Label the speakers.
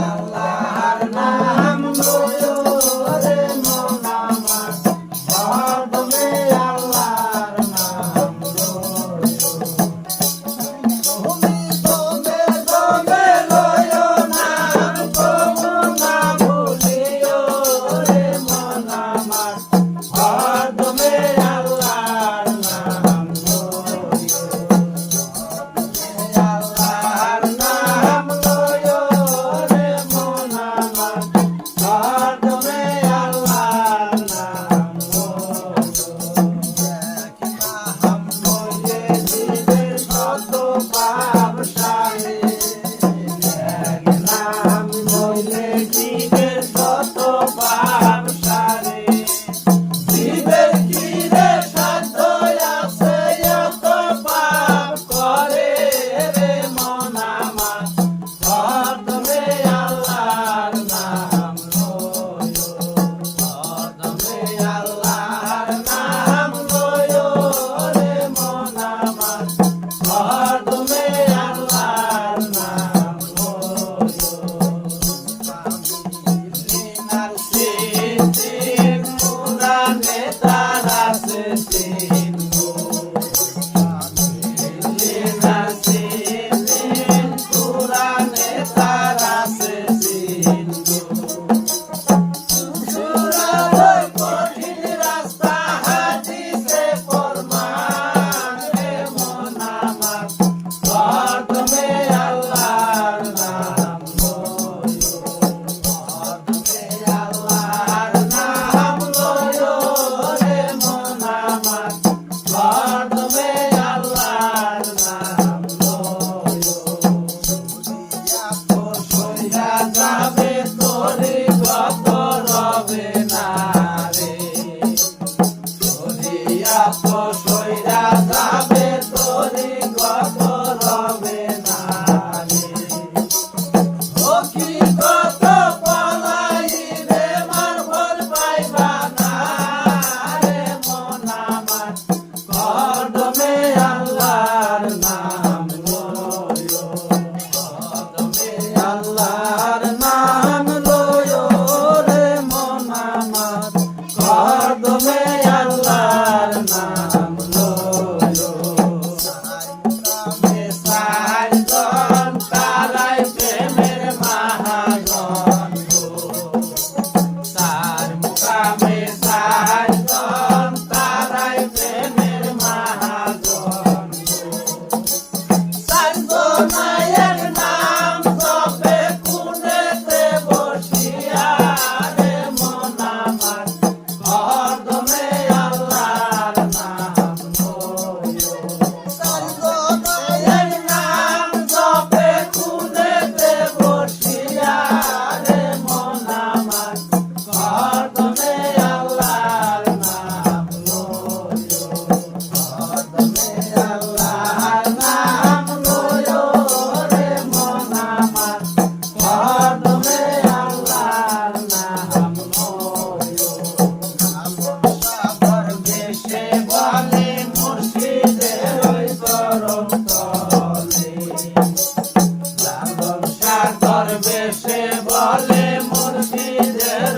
Speaker 1: আল্লাহর নাম লয়ো রে মন আমার, হরদমে আল্লাহর নাম লয়ো। তুমি দমে দমে লয়ো নাম, তবু না ভুলিও রে মন আমার, হরদমে আল্লাহর নাম লয়ো। আল্লাহর নাম লয়ো রে মন আমার, হরদমে আল্লাহর নাম লয়ো। হাম লয়ে জীবের কত পাপ সারে, নাম লইলে জীবের কত পাপ সারে। জীবের কি রে সাধ্য আছে এত পাপ করে রে মন আমার, হরদমে আল্লাহর নাম লয়ো। হরদমে আল্লাহর নাম লয়ো রে মন আমার, হরদমে আল্লাহর নাম লয়ো। লিনার সিদ্দিক কুরআনে তার আছে চিহ্ন, লিনার সিদ্দিক কুরআনে তার আছে চিহ্ন। সুরার কঠিন রাস্তা হাদিসে ফরমান রে মন আমার, হরদমে আল্লাহর নাম লয়ো। হরদমে আল্লাহর নাম লয়ো রে মন আমার, হরদমে আল্লাহর নাম লয়ো। সইয়া যাবে তোরে কত রবে না রে, সরিয়া তো সইয়া যাবে তোরে কত রবে না রে। ও কি কত পলাইবে মার ভর পাইবা না রে মন আমার, হরদমে আল্লাহর নাম লয়ো। হরদমে আল্লাহর নাম লয়ো রে মন আমার, হরদমে আল্লাহর নাম লয়ো। মুকামে সাইজন তারাই প্রেমের মহাগণ গো, তার মুকামে সাইজন তারাই প্রেমের মহাগণ গো। সাইজনায়ের নাম জপে কুনেতে বসিয়া রে মন আমার, হরদমে আল্লাহর নাম লয়ো। সাইজনায়ের নাম জপে কুনেতে বসিয়া রে মন আমার, হরদমে আল্লাহর নাম লয়ো। হরদমে আল্লাহর নাম লয়ো রে মন আমার, হরদমে আল্লাহর নাম লয়ো। সাগর দেশে বলে মুর্শিদের ওই চরণ তলে, সাগর বেশে বলে মুর্শিদের